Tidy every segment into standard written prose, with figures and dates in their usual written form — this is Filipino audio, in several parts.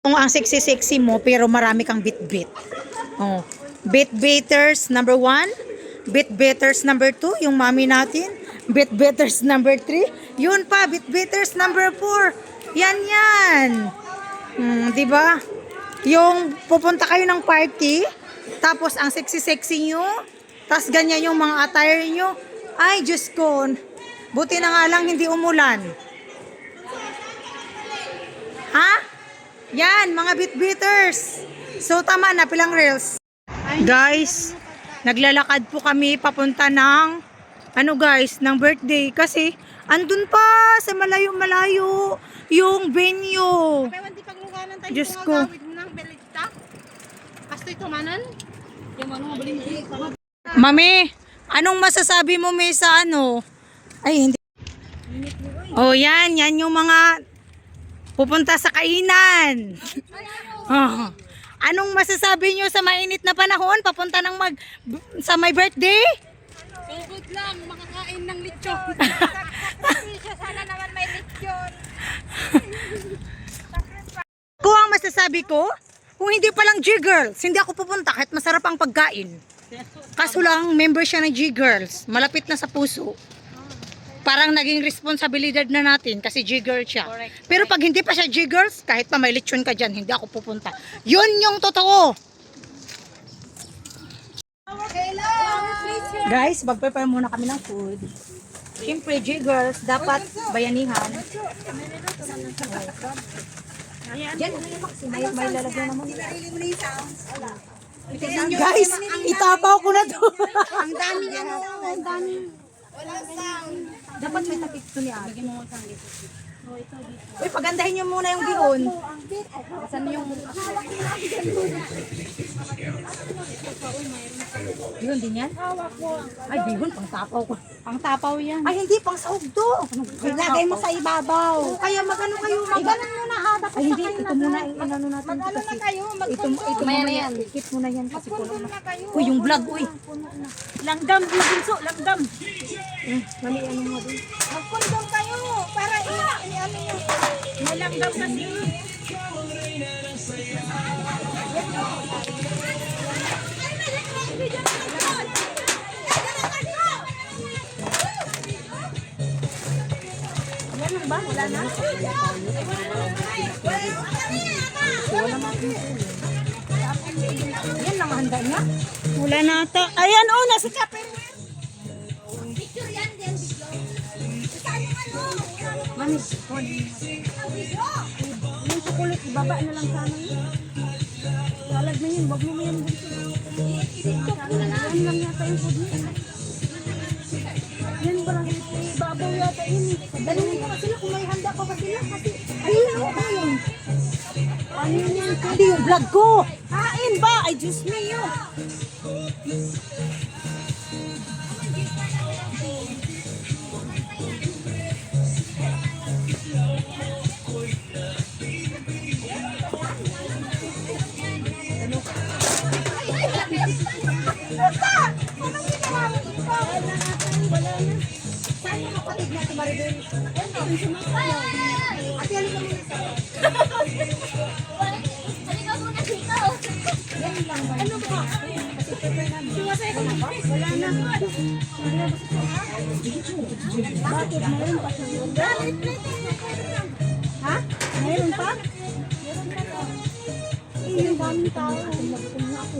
Kung ang sexy-sexy mo, pero marami kang bit-bit. Oh. Bit-biters number 1. Bit-biters number 2. Yung mami natin. Bit-biters number 3. Yun pa, bit-biters number 4. Yan. Diba? Yung pupunta kayo ng party, tapos ang sexy-sexy nyo, tapos ganyan yung mga attire nyo. Ay, Diyos ko. Buti na nga lang hindi umulan. Ha? Yan, mga bit-bitters. So, tama na, pilang reels. Guys, naglalakad po kami papunta ng, ng birthday. Kasi, andun pa sa malayo-malayo yung venue. Diyos ko. Mami, anong masasabi mo may sa ano? Ay, hindi. Oh, yan yung mga pupunta sa kainan. Oh. Anong masasabi nyo sa mainit na panahon? Papunta ng sa my birthday? Good lang, makakain ng lechon. Sana naman may lechon. Kung ang masasabi ko, kung hindi palang G-Girls, hindi ako pupunta kahit masarap ang pagkain. Kaso lang, member siya ng G-Girls. Malapit na sa puso. Parang naging responsibilidad na natin kasi G-girl siya. Correct. Pero pag hindi pa siya G-girls, kahit pa may lechon ka dyan, hindi ako pupunta. Yun yung totoo. Guys, mag-prepare muna kami ng food. Siyempre, G-girls, dapat bayanihan. Diyan, may lalagyan naman. Guys, itapaw ko na to. Ang dami ang dami. Walang sound. Dapat may takip to ni Ate. Uy, pagandahin niyo muna yung bihon. Saan yung... Bihon din yan? Ay, bihon, pang tapaw ko. Pang tapaw yan. Ay, hindi, pang sahog to. Ilagay mo sa ibabaw. Kaya magano kayo? Ganun muna ha. Dapat Ay, hindi, ito muna, inano natin. Mag-ano na kayo? Ito muna yan. Ikip muna yan kasi puno na. na kayo. Uy, yung vlog, uy. Langgam, bunso, langgam. Mali, ano mo din. Magkondom kayo para i-ano nyo. May langgam kasi. Yan ba? Wala na? Yan lang handa niya. Wala na ata. Ayan o, nasa kape. Manis. Yung chocolate, ibaba na lang sana yun. Salag na yun, wag mo yan. Yan lang yata yung food niya. Yan ba lang, ibabaw yata yun. Dalawin ko sila kung may handa pa ba sila. Kasi, ayun ako ba yun? Ano yun? Hindi yung vlog ko. Kain ba? Ay, Diyos me yun. Bakit? Mayroon pa siya. Ha? Mayroon pa? Yung daming tao. Nagutom na ako.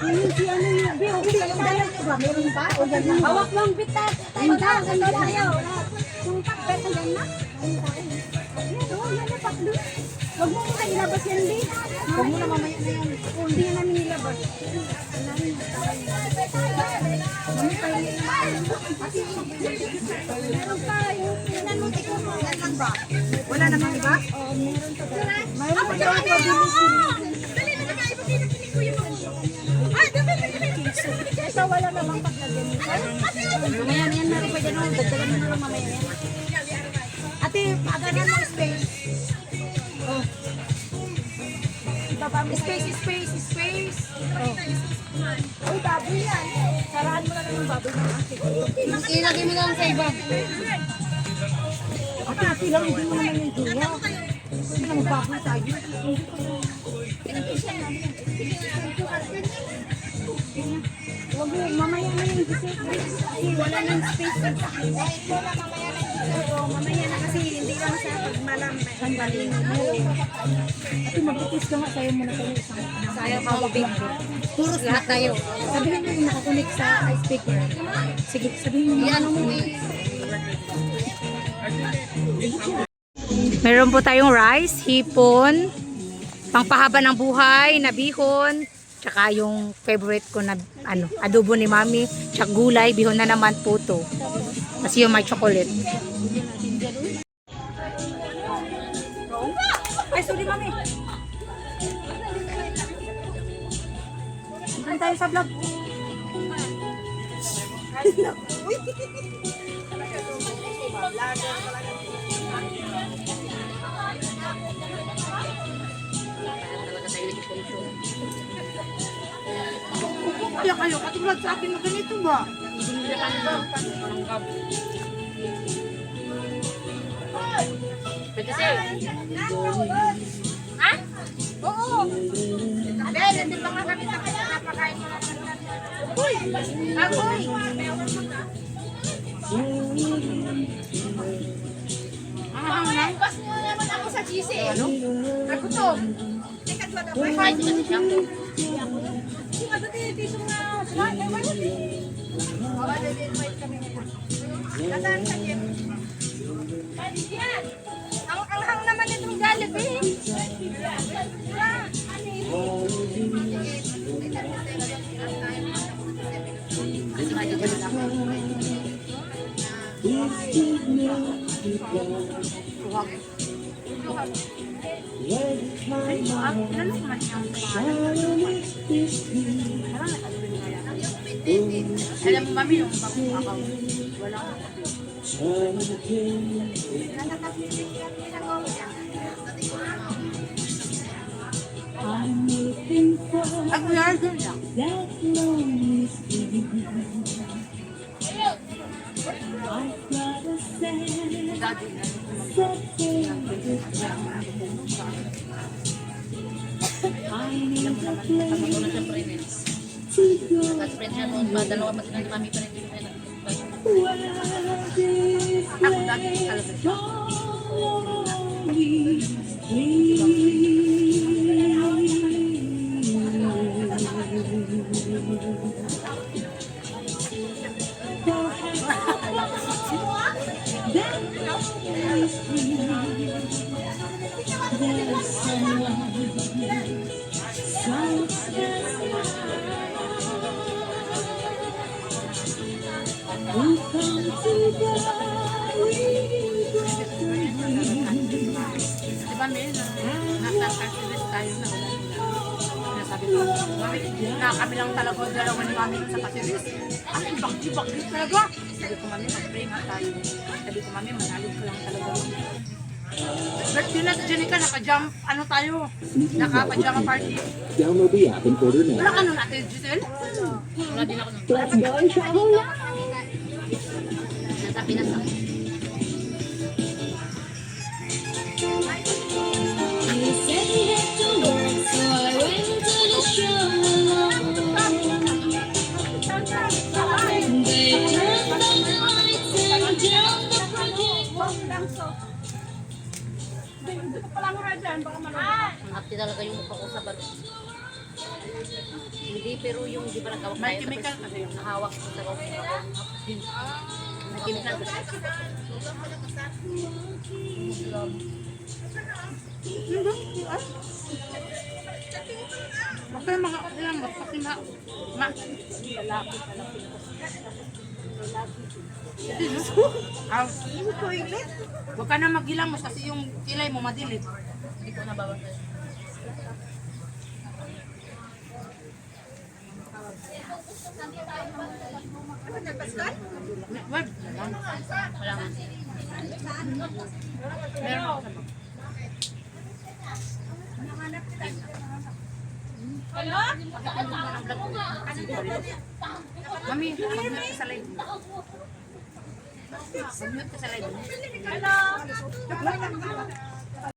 Yung si ano yung biyo. Yung dala nyo ba? Mayroon pa? O yan lang? Hawak mong bitat. Tayo na. Ganda tayo. Yung pakbet na yan na. Yan o. Yan na paklo. Huwag mo muna ilabas yan, Lee. Huwag mo na mamaya na yan. Hindi yan namin ilabas. Meron pa yung pinanuti ko mo. Yan lang ba? Wala namang iba? Oo, meron pa ba? Mayroon pa daw pabilis. Dali na nga, ipapinapinig ko yung mga. Ay, dapat ito wala namang paglagyan nito. Mamaya na yan, meron pa dyan. Dagdagan mo na lang mamaya yan. Ate, paganan mo space. Oh. Space. Oh. Uy, baboy yan. Sarahan mo na lang yung baboy ng akin. Ilagay mo lang sa iba. Ate, lang hindi mo naman yung duwa. Hindi na magbaboy tayo. Huwag mo, mamaya na yung gising. Kasi wala nang space. Mamaya na kasi hindi lang siya pag malam. Sandali. Ate, mag-request ka nga. Sayo muna tayo isang. Sayo ka mo, big. Puros lahat tayo. Sabihin mo yung nakakunik sa speaker. Sige, sabihin mo. Yan mo Meron po tayong rice, hipon, pangpahaba ng buhay na bihon, tsaka yung favorite ko na adobo ni Mami, tsaka gulay, bihon na naman po to. Kasi yung may chocolate. Ay, sorry, Mami. Saan tayo sa vlog? Kaya kayo, katulad sa akin na ganito ba? Pwede sa'yo. Ha? Oo. Dahil, hindi pa nga kami napakain mo na. Uy! Agoy! Pas mo naman ako sa GC. Ano? Nagutom. May fight ka siya. Ang hang naman itong Jollibee. Alam mo, Mami, yung bagong akaw. Wala ko. Ako yan doon lang. Dalawa pa sila ni Mami pa rin din. Ako dati talaga siya. Diba, Mel? Nasa-service tayo na wala nila. Nasabi ko, Mami, na kami lang talaga dalawa ni Mami sa pasiris. Ang ibang-ibang talaga. Sabi ko, Mami, mag-pray nga tayo. Sabi ko, Mami, manalig ko lang talaga. Birthday na, Jenica, naka-jump, ano tayo? Naka-pajama party. Download the app and order now. Wala ka nun, Ate Giselle? Wala din ako nun. Let's go and travel now. Nasa Pinas ako. Hapti talaga yung mukha ko sa balo. Hindi, pero yung di ba nagkawak May tayo, chemical tapos kasi yun. nahawak ko sa bawang. May chemical kasi. Huwag kayo makakailangot kasi huwag ka na maghilamos kasi yung kilay mo madilit. Hindi ko nababantay. Wag. Wala nga. Meron ako sa Mami, mag-mute ka sa live. Mag-mute ka sa live.